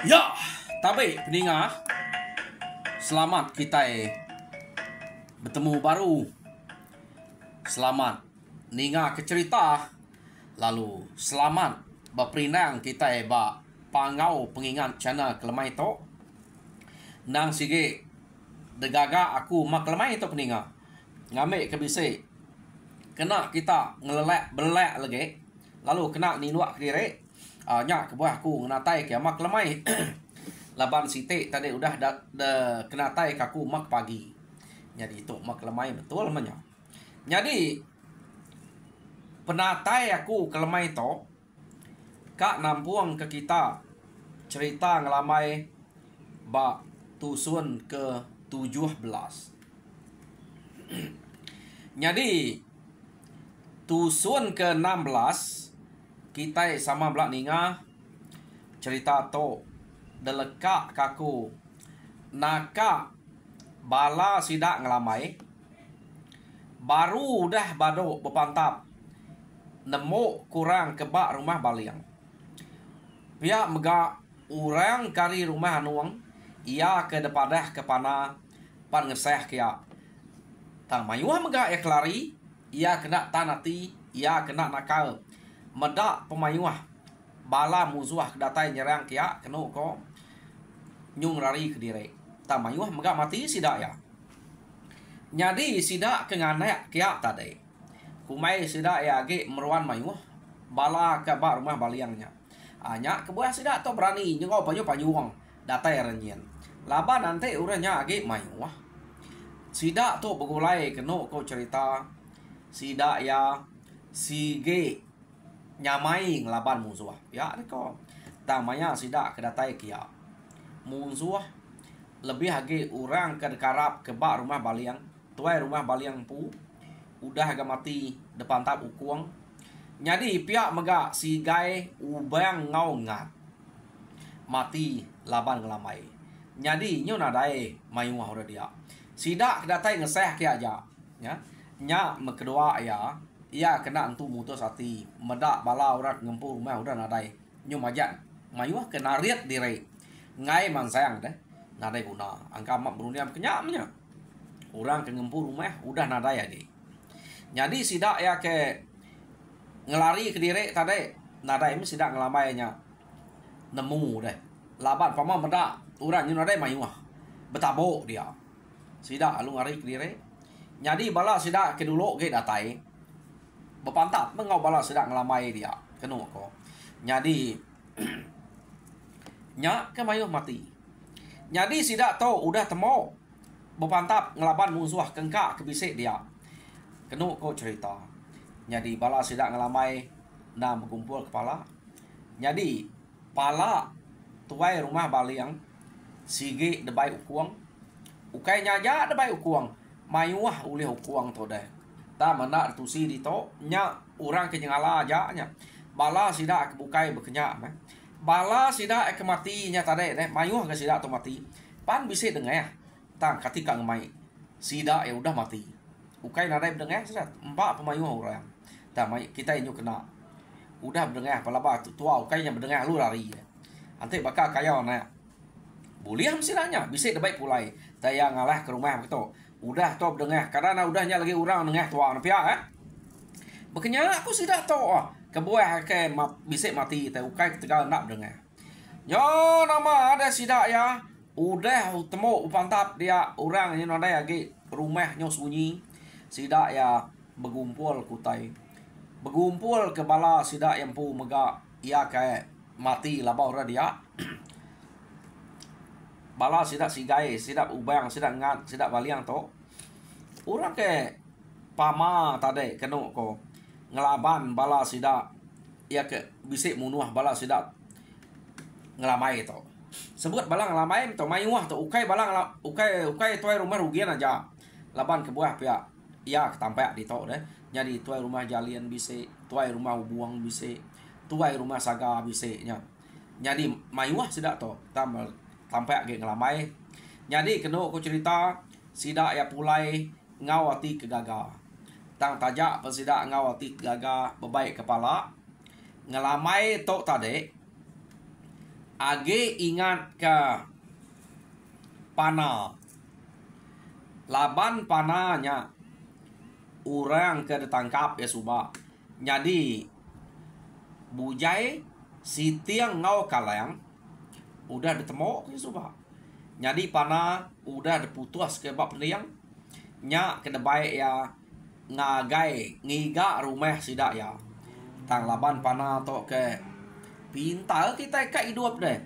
Ya, tapi pendengar, selamat kita bertemu baru. Selamat ninga ke cerita. Lalu selamat berperindang kita pangau pengingat channel kelemai itu. Nang sige degaga aku mak kelemai itu pendengar. Ngambil ke bisi. Kena kita ngelelek belek lagi. Lalu kena niluak ke diri. Nyak ke buah aku ngenatai ke mak lemai. Laban sitik tadi udah kenatai ke aku mak pagi. Jadi itu mak lemai betul namanya. Jadi penatai aku ke lemai itu kak nampuang ke kita cerita ngelamai bak tusun ke 17. Jadi tusun ke 16 kita sama belak ninga cerita to deleka kaku naka bala sidak ngelamai baru dah bado bepantap nemu kurang kebak rumah baliang pihak mega orang kari rumah anuang ia ke depadah kepana pan ngeseh kia tang mayuah mega ya kelari ia kena tanati ia kena nakal medak pemayuah bala musuh datai nyerang kia kenu ko nyung lari ke diri tamayuah megak mati sidak ya jadi sidak kenganek kia tadi kumai sidak ya ge meruan mayuah bala ke bak rumah baliangnya hanya kebuah sidak to berani nyengau panyuang datai renyen laba nanti uranya ge mayuah sidak to begulai kenu ko cerita sidak ya sige nyamai ngelaban musuh ya ko tamanya sidak kedatai kia musuh lebih lagi orang kedekarap ke bak rumah baliang tuai rumah baliang pu udah agak mati depan tap ukuang jadi pihak mega si gai ubang ngau ngat mati laban ngelamai jadi nyo nadai mayuah udah dia sidak kedatai ngeseh kia aja ya nya kedua ya ia kena antu mutus hati medak bala urat ngempur rumah udah nadai nyo majan mayuah kena riat diri ngai man sayang deh nadai guna angka mak beruniam kenyamnya orang ke ngempur rumah udah nadai lagi jadi sidak ya ke ngelari ke diri tadi nadai ini sidak ngelamainya nemu deh laban pama medak orang nyo nadai mayuah betabok dia sidak lu ngari ke diri jadi bala sidak ke dulu ke datai bepantap mengau bala sedang ngelamai dia kenu ko jadi nya ke mayuh mati jadi sidak to udah temo bepantap ngelaban musuh kengkak kebisik dia kenu ko cerita jadi bala sidak ngelamai na berkumpul kepala jadi pala tuai rumah baliang sige debai ukuang ukai nyaja debai ukuang mayuah ulih ukuang to deh ta mana tusi di to nya orang kenyala aja nya bala sidak bukai bekenya bala sidak mati nya tade deh mayuh ke sidak to mati pan bisa dengah tang ketika ngemai sidak ya udah mati ukai nadai dengah sudah empat pemayuh orang ta kita inyo kena udah dengah palaba tua ukai nya dengah lu lari nanti bakal kaya na boleh silanya bisa debai pulai taya ngalah ke rumah gitu udah top dengah karena udahnya lagi orang dengah tua pihak bekenya aku sidak to kebuah ke bisa mati teh ukai ketika nak dengah nyo nama ada sidak ya udah temu pantap dia orang yang ada lagi rumah nyo sunyi sidak ya bergumpul kutai bergumpul ke bala sidak yang pu mega ia kayak mati labau dia bala sidak sigai sidak ubang sidak ngat sidak baliang to orang ke pama tadi kenu ko ngelaban bala sidak ya ke bisik munuah bala sidak ngelamai to Sebut balang lamai to mayuah to ukai balang ukai tuai rumah rugian aja. Laban kebuah pihak ya ketampak di to deh. Jadi tuai rumah jalian bisa, tuai rumah buang bisa, tuai rumah saga bisa nya. Jadi mayuah sidak to tampak ge ngelamai. Jadi kena aku cerita sidak ya pulai ngawati kegaga. Tang tajak persidak ngawati kegaga bebaik kepala. Ngelamai tok tadi age ingat ke pana. Laban pananya orang ke ditangkap ya subak. Jadi bujai si tiang ngau kaleng udah ditemu ya subak. Jadi pana udah diputus ke bab liang nya ke debai ya ngagai ngiga rumah sidak ya. Tang laban pana to ke pintar kita ka hidup deh.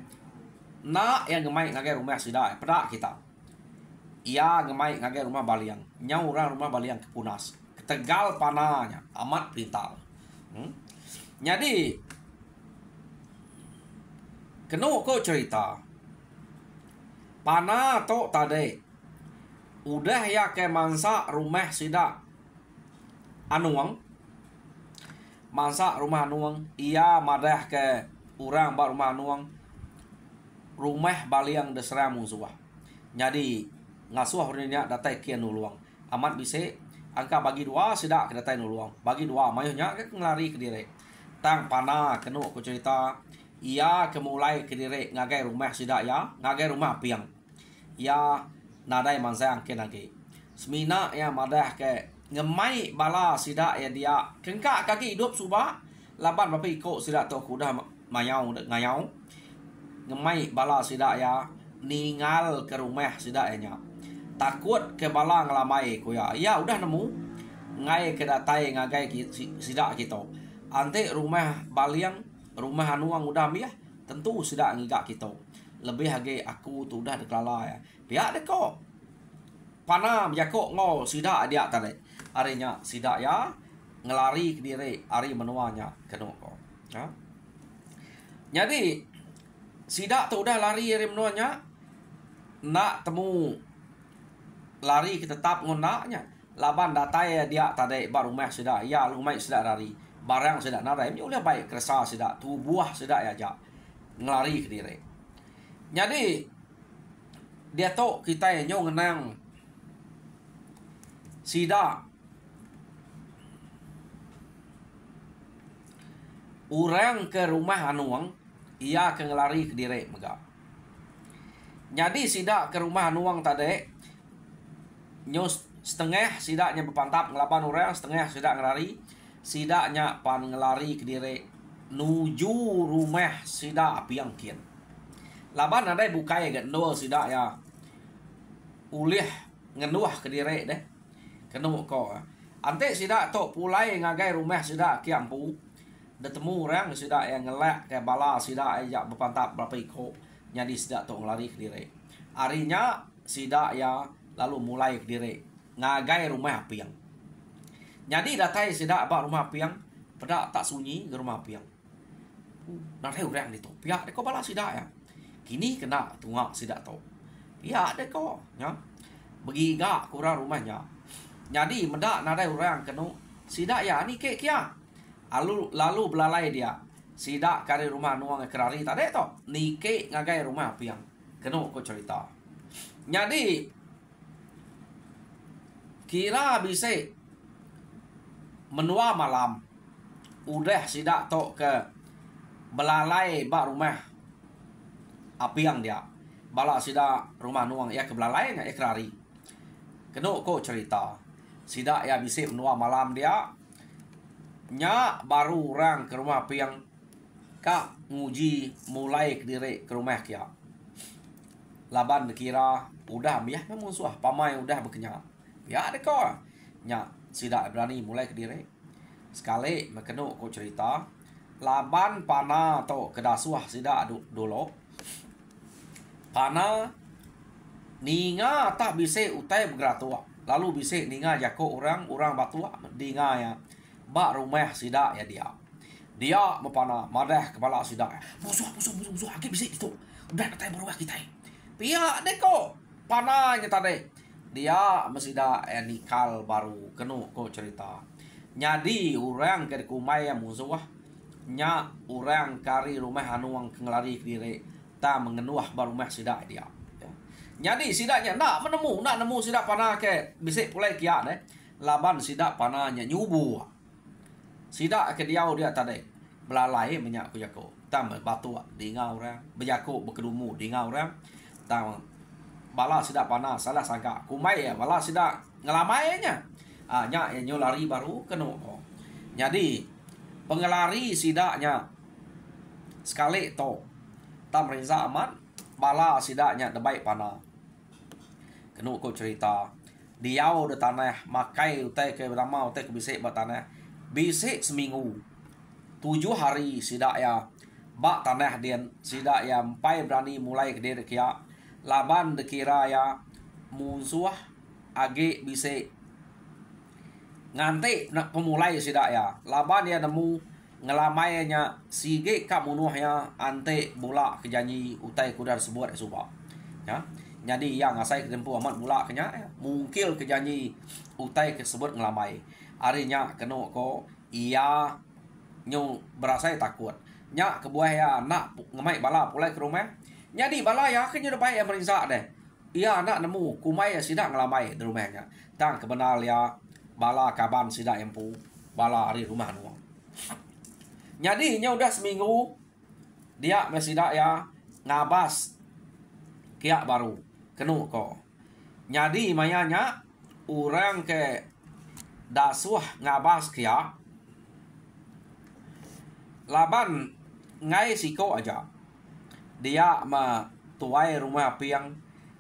Nak yang gemai ngagai rumah sidak pedak kita. Ia gemai ngagai rumah baliang. Nya orang rumah baliang kepunas. Ketegal pananya amat pintar. Jadi kena ko cerita pana to tadi udah ya ke mansa rumah sidak anuang mansa rumah anuang ia madah ke orang ba rumah anuang rumah baliang desera musuah. Jadi ngasuh orangnya datai kian nuluang amat bisa angka bagi dua sidak ke datai nuluang bagi dua mayuhnya ke ngelari ke diri tang pana kena aku cerita ia kemulai ke diri ngagai rumah sidak ya ngagai rumah piang ia nadai mansa angke lagi semina ya madah ke ngemai bala sidak ya dia kengkak kaki hidup subah laban bapa ikut sidak to kuda mayau ngayau ngemai bala sidak ya ningal ke rumah sidak nya takut ke bala ngelamai ku ya ya udah nemu ngai ke datai ngagai sidak kita ante rumah baliang rumah anuang udah miah tentu sidak ngigak kita lebih hage aku tu udah deklala ya pihak deko panam jakok ngo sidak dia tadi arinya sidak ya ngelari ke diri ari menuanya kena ko ya. Jadi sidak tu udah lari ari menuanya nak temu lari ke tetap ngonaknya laban datai dia tadi baru rumah sidak ya rumah sidak lari barang sidak narai ulah baik kerasa sidak tu buah sidak ya ja ngelari ke diri. Jadi dia tu kita yang ngenang sidak orang ke rumah anuang ia ke ngelari ke diri mega. Jadi sidak ke rumah anuang tadi nyos setengah sidaknya berpantap ngelapan orang setengah sidak ngelari sidaknya pan ngelari ke diri nuju rumah sidak piang kian. Laban ada bukai gendol sidak ya ulih ngenuah ke diri deh kenu ko ante sidak tok pulai ngagai rumah sidak kiampu detemu orang sidak yang ngelak ke bala sidak ya berpantap berapa iko jadi sidak tok ngelari ke diri arinya sidak ya lalu mulai ke diri ngagai rumah piang. Jadi datai sidak ba rumah piang pedak tak sunyi ke rumah piang datai orang itu pihak deko bala sidak ya kini kena tungak sidak to pihak deko ya begiga kurang rumahnya. Jadi mendak nadai orang kenu sidak ya ni ke kia lalu belalai dia sidak kari rumah nuang kerari tadi to nike ngagai rumah piang kenu ko cerita. Jadi kira bisa menua malam udah sidak to ke belalai ba rumah apiang dia bala sidak rumah nuang ya ke belalai ya kerari kenu ko cerita sidak ya bisa menua malam dia nya baru orang ke rumah piang ka nguji mulai ke diri ke rumah kia laban kira udah biah memusuh pamai udah bekenyang ya deko nya sidak berani mulai ke diri sekali mekenu ko cerita laban pana to kedasuah sidak dulu pana ninga tak bisa utai bergratua lalu bisa ninga jako orang batua ninga ya ba rumah sidak ya dia mepana madah kepala sidak musuh agak bisa itu udah datai berubah kita. Pihak deko panahnya tadi. Dia masih ada nikal baru kenu ko cerita. Nyadi orang ke kumai yang musuh nya orang kari rumah anuang kengelari kiri ta mengenuah baru rumah sidak dia. Nyadi sidaknya nak nemu sidak panah ke bisik pulai kia deh. Laban sidak panahnya nyubu. Sidak ke dia tadi belalai minyak kuyako. Tam batu di ngau orang berjako berkedumu di ngau orang. Tam bala sidak panah salah sangka kumai ya bala sidak ngelamainya. Nya yang lari baru kenu. Jadi pengelari sidaknya sekali to tam reza aman bala sidaknya debai panah. Kenu ko cerita diau de tanah makai utai ke lama utai ke bisik batanah bisik seminggu 7 hari sidak ya bak tanah dia sidak ya empai berani mulai ke dia kia laban dekira ya musuh age bisik nganti nak pemulai sidak ya laban dia nemu ngelamainya sige kak munuhnya ante bola kejanji utai kudar sebuat subak ya. Jadi yang asai kedempu amat mula kenya mungkil kejanji utai kesebut ngelamai arinya keno ko ia nyu berasa takut nya kebuah ya nak ngemai bala pulai ke rumah jadi bala ya kenya depai yang merisa deh ia anak nemu kumai ya sidak ngelamai di rumahnya tang kebenal ya bala kaban sidak empu bala ari rumah nuang jadi nya udah seminggu dia mesidak ya ngabas kia baru kenu ko nyadi mayanya orang ke dasuh ngabas kia laban ngai siko aja dia ma tuai rumah piang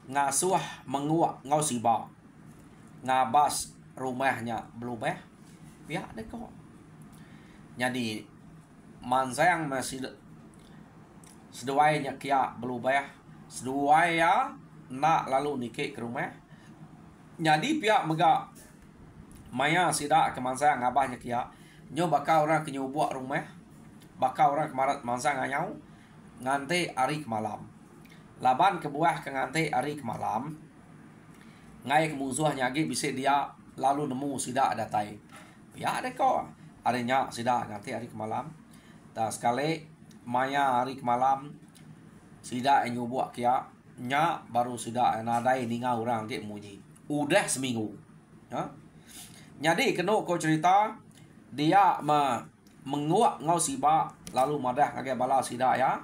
ngasuh menguak ngau siba ngabas rumahnya belum pihak deko jadi mansayang masih seduainya kia belum seduai ya nak lalu nikik ke rumah jadi pihak mega maya sidak ke mansayang ngabahnya kia nyo bakal orang ke nyubuak rumah bakal orang kemarat mansang nganyau nganti hari ke malam laban kebuah ke nganti hari ke malam ngai ke musuh nyagi bisa dia lalu nemu sidak datai pihak deko adanya sidak nganti hari ke malam tak sekali maya hari ke malam sidak nyubuak kia nya baru sidak nadai ninga orang dia munyi udah seminggu ya jadi kena ko cerita dia menguak ngau siba lalu madah kage bala sidak ya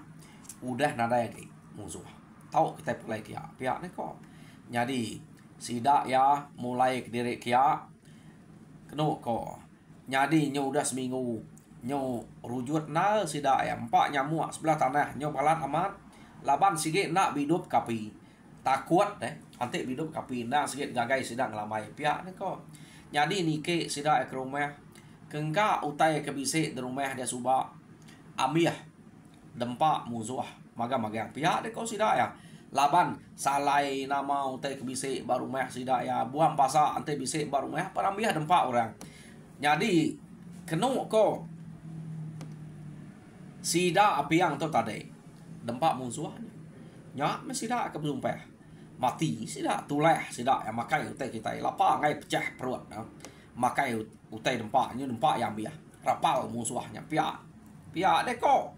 udah nadai lagi musuh tahu kita mulai kia pihak ni ko jadi sidak ya mulai ke diri kia kena ko jadi nyo udah seminggu nyo rujut na sidak ya empat nyamuk sebelah tanah nyo balat amat laban sikit nak hidup kapi takut nanti hidup kapi nak sikit gagai sidak ngelamai pihak ni ko jadi nike sidak ke rumah kengka utai ke bisik di rumah dia subak amiah dempak musuh magang pihak ni ko sidak ya laban salai nama utai ke bisik baru rumah sidak ya buang pasak nanti bisik baru rumah paramiah dempak orang jadi kenu ko sidak apiang tu tadi dempak musuhnya nya mesidak ke bersumpah mati sidak tuleh sidak yang makai utai kita lapa ngai pecah perut makai utai dempaknya dempak yang biah rapal musuhnya pihak deko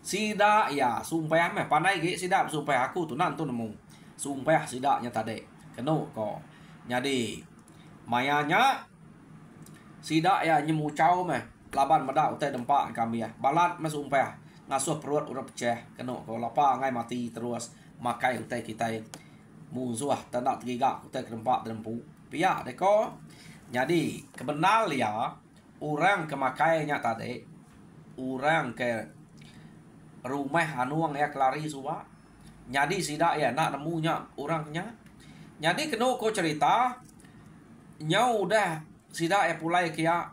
sidak ya sumpah meh pandai ge sidak sumpah aku tu nan tu nemu sumpah sidaknya tadi kenu ko jadi mayanya sidak ya nyemucau meh laban medak utai dempak kami ya balat meh sumpah ngasuh perut udah pecah kena ko lapa ngai mati terus makai utai kita musuh tak tiga utai kerempak dempu pihak deko jadi kebenal ya orang kemakainya tadi orang ke rumah anuang ya kelari suwa jadi sidak ya nak nemunya orangnya jadi kena ko cerita nyau udah sidak ya pulai kia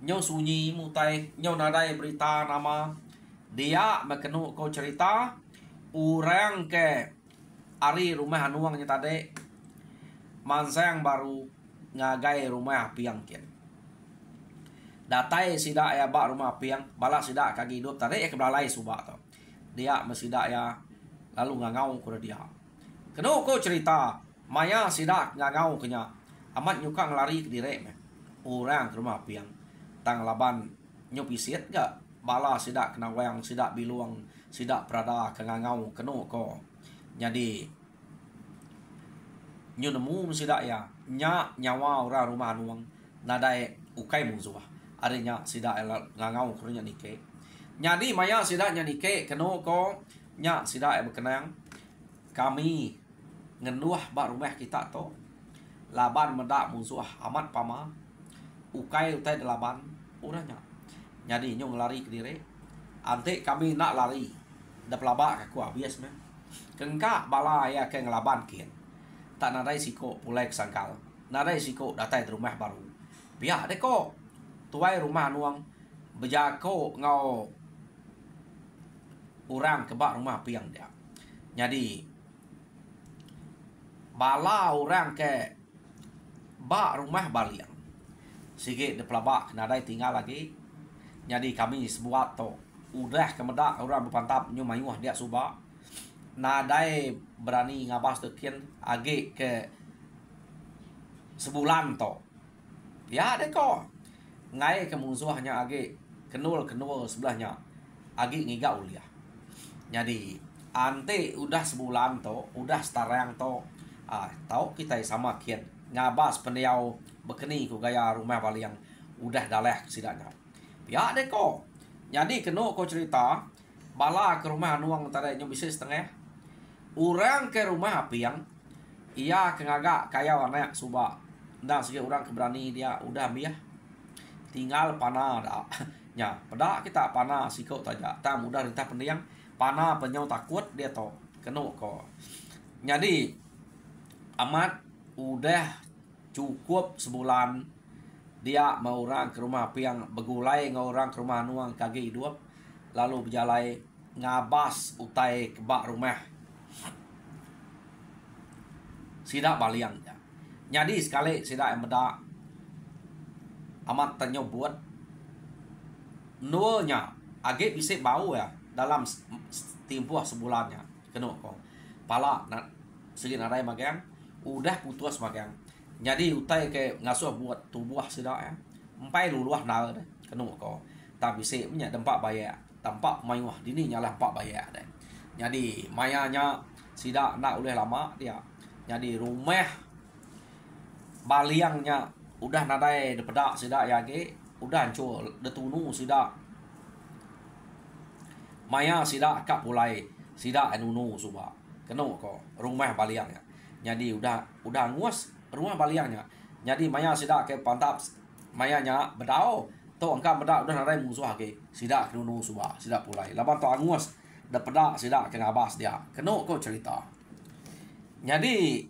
nyau sunyi mutai nyau nadai berita nama dia mekenu ko cerita orang ke ari rumah anuangnya tadi mansang baru ngagai rumah piang kian datai sidak ya bak rumah piang balak sidak kaki hidup tadi ya kebelalai subak tu dia mesidak ya lalu ngangau ke dia. Keno ko cerita maya sidak ngangau kenya amat nyuka ngelari ke direk me. Orang ke rumah piang tang laban nyopisit gak bala sidak kena wayang sidak biluang sidak prada ke ngangau keno ko. Jadi nyu nemu sidak ya nyawa orang rumah nuang nadai ukai musuh adanya sidak ngangau kurunya nike. Jadi maya sidak nyanike keno ko nya sidak berkenang kami ngenuah bak rumah kita to laban medak musuh amat pama ukai utai laban uranya. Jadi nyu ngelari ke dire ante kami nak lari dap labak aku habis me kengka bala ya ke ngelaban kian tak nadai siko pulai kesangkal nadai siko datai rumah baru pihak deko tuai rumah nuang bejako ngau orang kebak rumah piang dia. Jadi bala orang ke bak rumah baliang sikit de pelabak nadai tinggal lagi. Jadi kami sebuat to udah kemedak orang berpantap nyu mayuh dia subak nadai berani ngabas tekian age ke sebulan to ya deko ngai ke musuhnya age kenul sebelahnya age ngiga uliah. Jadi ante udah sebulan to udah setarang to tau kita sama kian ngabas pendiau bekeni ku gaya rumah baliang udah daleh sidaknya ya deko. Jadi keno ko cerita bala ke rumah nuang tadi nyu bisa setengah orang ke rumah piang ia kengagak kaya warna suba ndak segi orang keberani dia udah biah tinggal panah dah nya pada kita panah sikau saja tak mudah rintah pendiang panah penyau takut dia to keno ko. Jadi amat udah cukup sebulan dia mau orang ke rumah piang begulai ngau orang ke rumah nuang kaki hidup lalu berjalai ngabas utai kebak rumah sidak baliang ya. Jadi sekali sidak yang beda amat tanya buat nolnya agak bisa bau ya dalam tempoh sebulannya kena kok pala nak segini ada magang udah putus magang. Jadi utai ke ngasuh buat tubuh sidak ya empai luluah nal deh kena kok tapi bisa punya tempat bayar tempat mayuh dini nyalah tempat bayar deh. Jadi mayanya sidak nak oleh lama dia. Jadi rumah baliangnya udah nadai depedak sidak ya ge udah hancur detunu sidak maya sidak kap pulai sidak anunu suba keno ko rumah baliangnya. Jadi udah nguas rumah baliangnya. Jadi maya sidak ke pantap mayanya bedao to angka bedak udah nadai musuh ge sidak anunu suba sidak pulai laban to anguas depedak sidak ke ngabas dia keno ko cerita. Jadi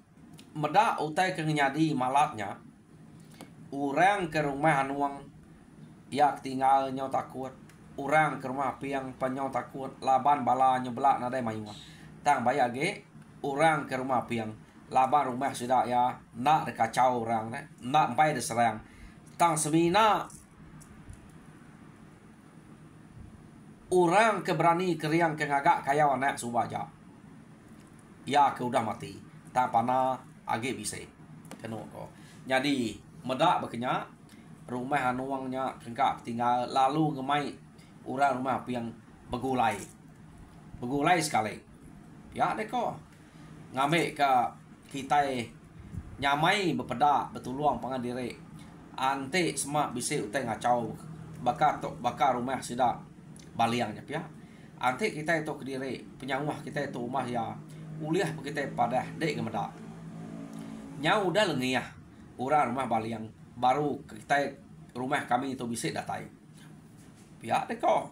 medak utai ke nyadi malatnya orang ke rumah anuang yak tinggal nyau takut orang ke rumah piang penyau takut laban bala nyebelak nadai mayuah tang bayar ge orang ke rumah piang laban rumah sidak ya nak dekacau orang nak empai deserang tang semina orang keberani keriang ke ngagak kaya anak subaja ya ke udah mati tak panah age bisa kena ko. Jadi medak bekenya rumah anuangnya kengkak tinggal lalu ngemai orang rumah piang begulai sekali ya deko ngame ke kita nyamai bepedak betuluang pangan diri ante semak bisa utai ngacau bakar rumah sidak baliangnya ya ante kita itu ke diri penyangwah kita itu rumah ya uliah kita pada dek ngemedak nyau udah lengiah orang rumah baliang baru kita rumah kami itu bisa datai pihak deko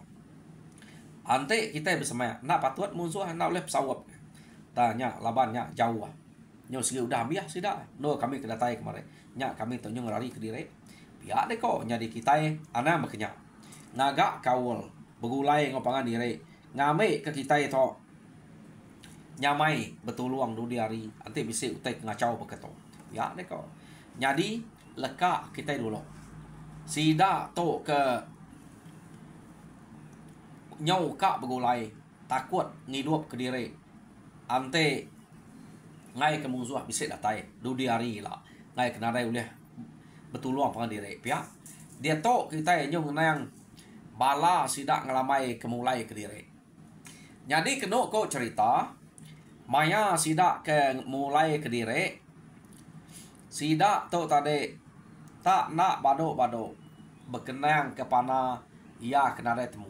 ante kita bersama nak patut musuh nak oleh pesawat tanya labannya jauh nyo segi udah biah sidak no kami ke datai kemarin nya kami tu nyo ngelari ke dire pihak deko jadi kita ana makanya ngagak kawal begulai ngopangan dire ngame ke kita itu nyamai betuluang du diari ante bisa utai ngacau beketo ya deko. Jadi leka kita dulu sida to ke nyau ka begulai takut ngidup ke diri ante ngai ke musuh bisa datai dudi hari lah ngai kena rai uleh betuluang pengen diri pihak dia to kita nyung nang bala sidak ngelamai kemulai ke diri jadi kena ko cerita maya sidak ke mulai ke diri sidak to tadi tak nak bado berkenang ke pana ia kena rai temu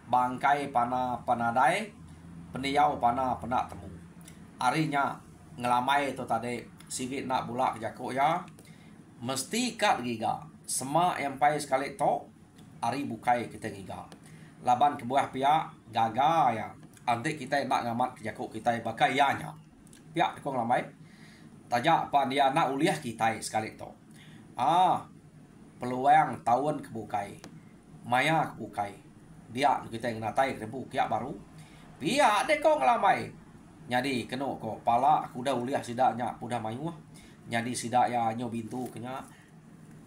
bangkai pana panadai peniau pana pena temu arinya ngelamai tu tadi sikit nak bulak jako ya mesti kat giga sema yang pai sekali to ari bukai kita giga laban ke buah pihak gaga ya antik kita nak ngamat ke jako kita bakai ya nya pihak ko ngelamai tajak pan dia nak uliah kita sekali to peluang tahun kebukai maya kebukai dia kita yang natai ke bukia baru pihak de ko ngelamai jadi kena ko pala kuda uliah sidaknya udah mayu jadi sidak ya nyo bintu kenya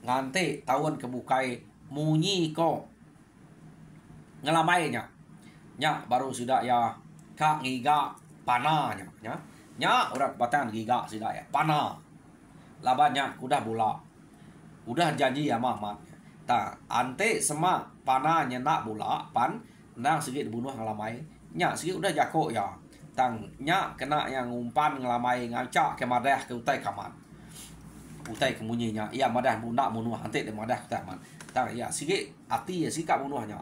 ngante tahun kebukai munyi ko ngelamai nya baru sidak ya kak ngiga pananya nya urat batang giga sidak ya pana labannya kuda bola udah janji ya Mamat ta ante sema pananya nak bola pan nang sikit bunuh ngelamai nya sikit udah jako ya tang nya kena yang umpan ngelamai ngacak ke madah ke utai kaman utai kemunyinya ia madah bunda bunuh ante de madah kaman tang ya sikit ati ya sikap bunuhnya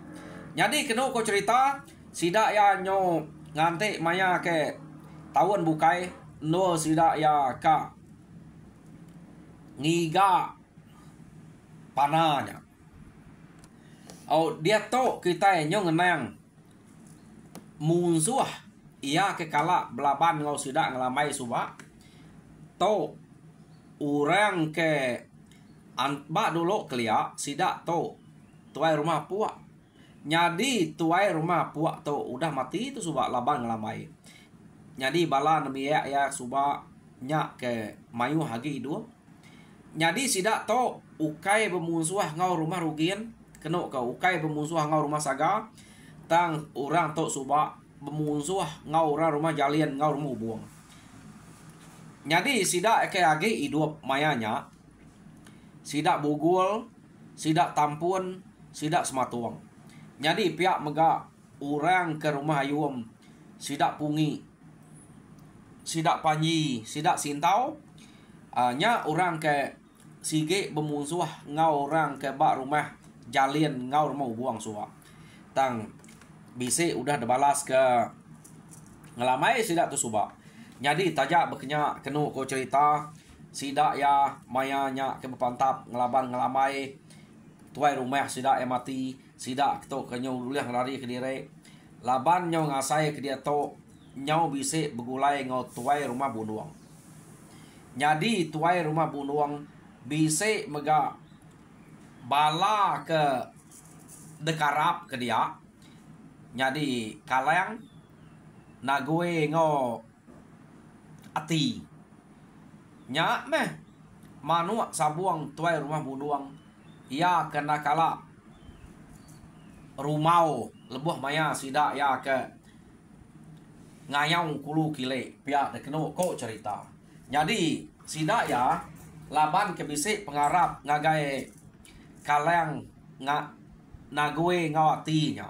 jadi kena ko cerita sidak ya nyo ngante maya ke tahun bukai no sidak ya ka ngiga pananya dia to kita nyo ngenang musuh ia ke kala belaban ngau sidak ngelamai suba to orang ke anba dulu kelia sidak to tuai rumah puak jadi tuai rumah puak to udah mati itu suba laban ngelamai jadi bala nemi ya suba nyak ke mayu hagi dua jadi sidak to ukai bermusuh ngau rumah rugian kena ke ukai bermusuh ngau rumah saga tang orang to suba bermusuh ngau orang rumah jalian ngau rumah buang jadi sidak ke agi hidup mayanya sidak bugul sidak tampun sidak sematuang jadi pihak mega orang ke rumah ayum sidak pungi sidak panji sidak sintau nya orang ke sige bermusuh ngau orang ke bak rumah jalian ngau rumah buang suwa tang bisi udah dibalas ke ngelamai sidak tu suba jadi tajak bekenya kenu ko cerita sidak ya mayanya ke berpantap ngelaban ngelamai tuai rumah sidak yang mati sidak to kenyo uliah lari ke diri laban nyo ngasai ke dia to nyau bisi begulai ngau tuai rumah bunuang jadi tuai rumah bunuang bisi mega bala ke dekarap ke dia jadi kaleng nague ngo ati nya meh manu sabuang tuai rumah bunuang ia kena kala rumau lebuh maya sidak ya ke ngayau kulu kile pihak de keno ko cerita jadi sidak ya laban ke bisik pengarap ngagai kaleng nague ngawati nya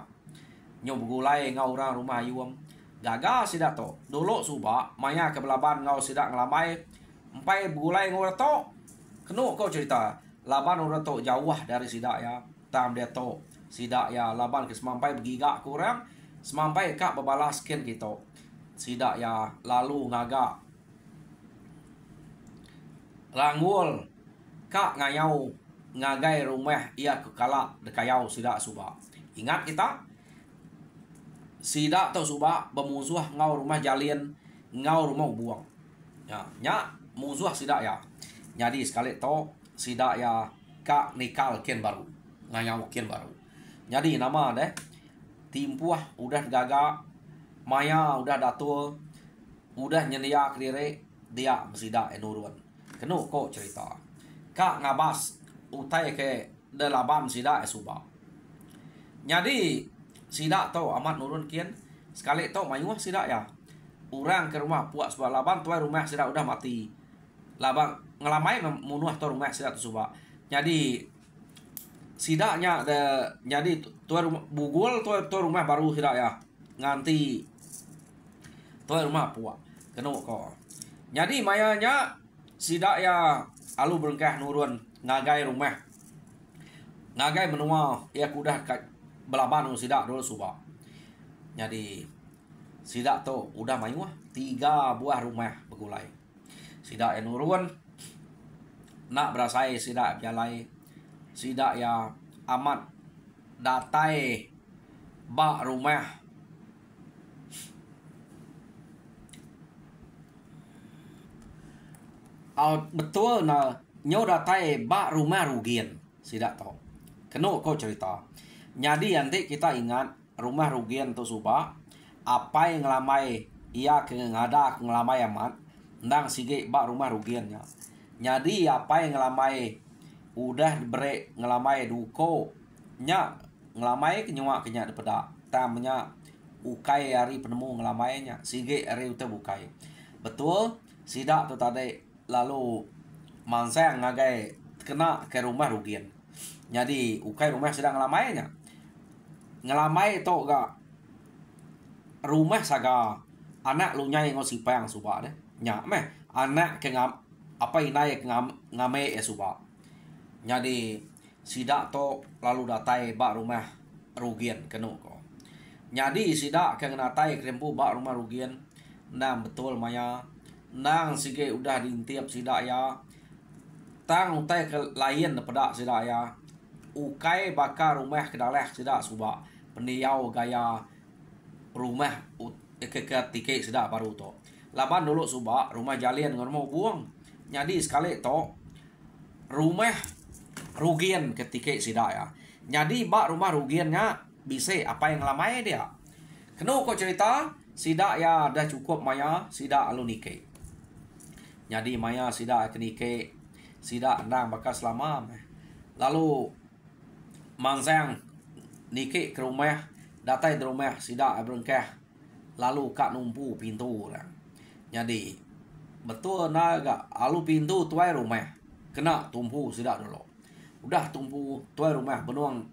nyo begulai ngau orang rumah yuam gaga sidak to dulu suba maya ke belaban ngau sidak ngelamai empai begulai ngau to keno ko cerita laban orang to jauh dari sidak ya tam dia to sidak ya laban ke semampai begiga kurang semampai kak bebalas ken gitu sidak ya lalu ngaga rangul kak ngayau ngagai rumah ia kekala dekayau sidak suba ingat kita sidak to suba bermusuh ngau rumah jalian ngau rumah buang nya musuh sidak ya jadi sekali to sidak ya kak nikal ken baru ngayau ken baru jadi nama deh timpuah udah gaga maya udah datul udah nyelia ke diri dia sidak enurun kenu ko cerita kak ngabas utai ke delaban sidak suba jadi sidak to amat nurun kian sekali to mayuah sidak ya. Orang ke rumah puak sebab laban tuai rumah sidak udah mati. Labang ngelamai memunuh to rumah sidak tu subak. Jadi sidaknya ada jadi tuai rumah bugul tuai rumah baru sidak ya. Nganti tuai rumah puak kena ko. Jadi mayanya sidak ya alu berengkah nurun ngagai rumah. Ngagai menua ya kudah belaban sidak dulu subak. Jadi sidak tu udah mayuah 3 buah rumah begulai. Sidak yang nurun nak berasai sidak jalai. Sidak ya amat datai bak rumah. Betul na nyo datai bak rumah rugian sidak tu. Kena kau cerita. Jadi nanti kita ingat rumah rugian tu subak apa yang ngelamai ia ngada ngelamai amat ndang sige bak rumah rugiannya. Jadi apa yang ngelamai udah diberi ngelamai duko nya ngelamai kenyua kenya depeda tamnya ukai hari penemu ngelamainya sige hari uta bukai. Betul sidak tu tadi lalu mansang ngagai kena ke rumah rugian. Jadi ukai rumah sedang ngelamainya. Ngelamai to ga rumah saga anak lu nyai ngosipang subak deh. Nya meh anak ke ngam apa inai ke ngame ya subak. Jadi sidak to lalu datai bak rumah rugian kena ko. Jadi sidak ke ngatai krempu bak rumah rugian. Nah betul maya. Nang sige udah diintiap sidak ya. Tang utai ke lain pada sidak ya. Ukai bakar rumah kedaleh sidak subak. Pendiau gaya rumah ketika sidak baru to. Laban dulu subak rumah jalian ngan mau buang. Jadi sekali to rumah rugian ketika sidak ya. Jadi bak rumah rugiannya bisa apa yang lamai dia. Kena kau cerita sidak ya dah cukup maya sidak alu nike. Jadi maya sidak ke nike sidak ndang bakal selama. Lalu mangsang nike ke rumah datai di rumah sidak berengkah lalu kak numpu pintu orang. Jadi betul naga alu pintu tuai rumah kena tumpu sidak dulu. Udah tumpu tuai rumah benuang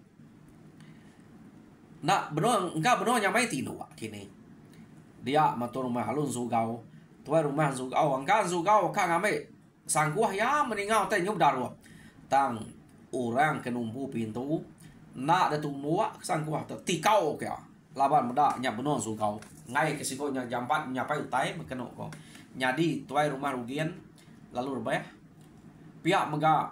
nak benuang enggak benuang nyamai tinu kini. Dia matur rumah alun sugau tuai rumah sugau angkan sugau kak ngame sangguah ya meninggal teh nyub daru. Tang orang kenumpu pintu nak ada tumua sangguah tikau kaya laban meda nya benon sugau ngai ke sikonya jam 4 nyapai utai bekeno ko. Jadi tuai rumah rugian lalu rebah pihak mega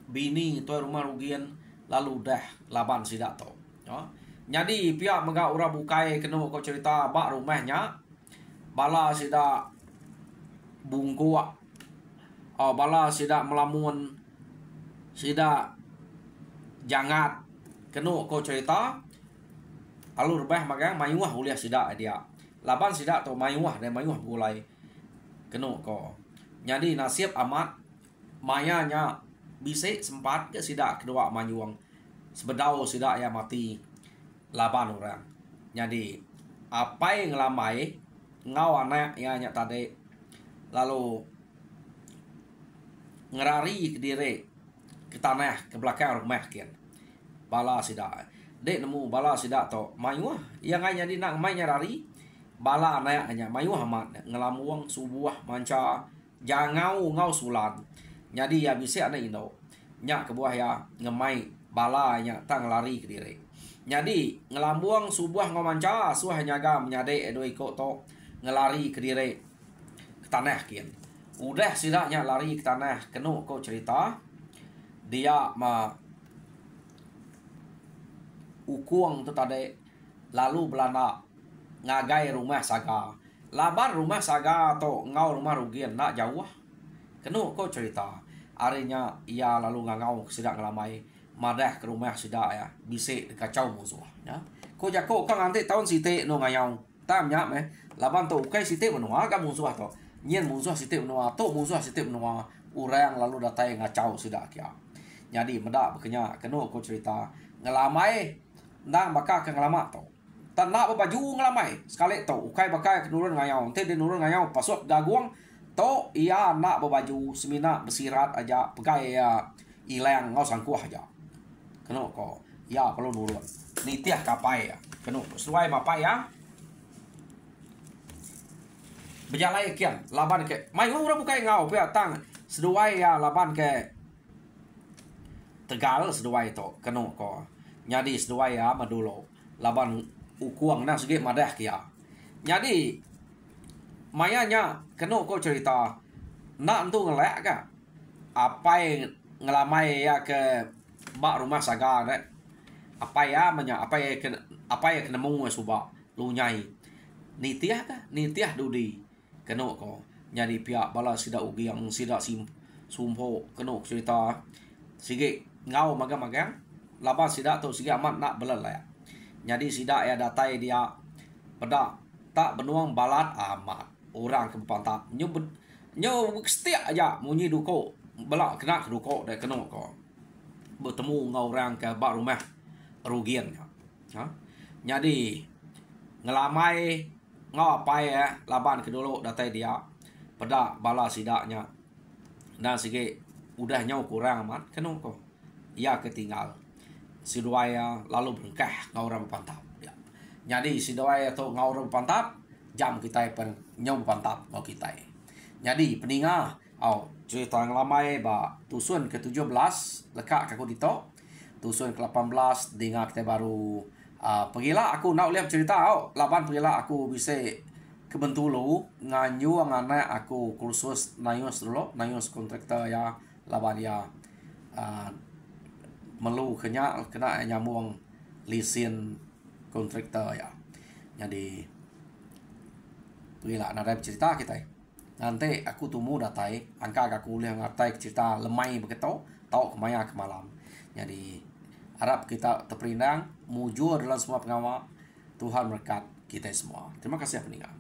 bini tuai rumah rugian lalu dah laban sidak to. Jadi pihak mega ura bukai keno ko cerita bak rumahnya bala sidak bungku bala sidak melamun sidak jangat keno ko cerita alur bah magang mayuah uliah sidak dia laban sidak to mayuah dan mayuah bulai keno ko. Jadi nasib amat mayanya bisa sempat ke sidak kedua mayuang sebedau sidak ya mati laban orang. Jadi apa yang ngelamai ngau anak ya nya tadi lalu ngerari ke diri ke tanah ke belakang rumah kian bala sidak dek nemu bala sidak to mayuah yang hanya di nak mai nyarari bala anak hanya mayuah amat ngelamuang subuah manca jangau ngau sulan. Jadi ya bisa anak indo nya ke buah ya ngemai bala nya tang lari ke diri. Jadi ngelambuang subuah ngau manca suah nyaga menyade edo iko to ngelari ke diri ke tanah kian. Udah sidaknya lari ke tanah kenu kau cerita dia ma ukuang tu tadi lalu Belanda ngagai rumah saga laban rumah saga atau ngau rumah rugian nak jauh kenu kau cerita arinya ia lalu ngangau sidak ngelamai madah ke rumah sidak ya bisa kacau musuh ya kau jako kang nanti tahun site no ngayau tamnya meh laban tu kai site menua ka musuh to nyen musuh site menua to musuh site menua urang lalu datai ngacau sidak kia. Jadi medak bekenya kenu kau cerita ngelamai ndang bakal ke ngelama to tan nak baju ngelamai sekali tu ukai bakai kenurun ngayau teh dia nurun ngayau pasok gaguang to ia nak baju semina bersirat aja pegai ya ilang ngau sangkuah aja keno ko ya perlu nurun ni tiah kapai ya keno sesuai mapai ya berjalai kian laban ke mai orang bukai ngau pia tang seduai ya laban ke Tegal seduai to keno ko nyadi seduai ya madulo laban ukuang nang segi madah kia jadi mayanya keno ko cerita nak tu ngelak ka apa ngelamai ya ke bak rumah saga ne apa ya manya apa ya kena mung suba lu nyai nitiah ka nitiah dudi keno ko nyadi pihak bala sida ugi yang sida sumpo keno cerita sige ngau magang-magang laban sida tu sige amat nak belalai jadi sida ya datai dia pada tak benuang balat amat orang ke pantap nyu setia aja munyi duko belak kena duko dah kena ko bertemu ngau orang ke bak rumah rugian ha jadi ngelamai ngau apa ya laban ke dulu datai dia pada bala sidaknya dan sige udah nyau kurang amat kena ko ia ketinggal si duaya lalu berkah ngau orang pantap ya. Jadi si duaya tu ngau orang pantap jam kita pen nyau pantap ngau kita. Jadi peninga au cerita ngelamai ba tusun ke-17 lekak aku dito tusun ke-18 dengar kita baru pergilah aku nak lihat cerita au laban pergilah aku bisa ke Bentulu nganyu ngana aku kursus nayus dulu nayus kontraktor ya laban ya melu kena nyambung lisin kontraktor ya jadi pergilah ada cerita kita nanti aku temu datai angka aku lihat ngatai cerita lemai begitu tahu kemaya ke malam jadi harap kita terperindang mujur dalam semua pengawal Tuhan berkat kita semua terima kasih peninggal.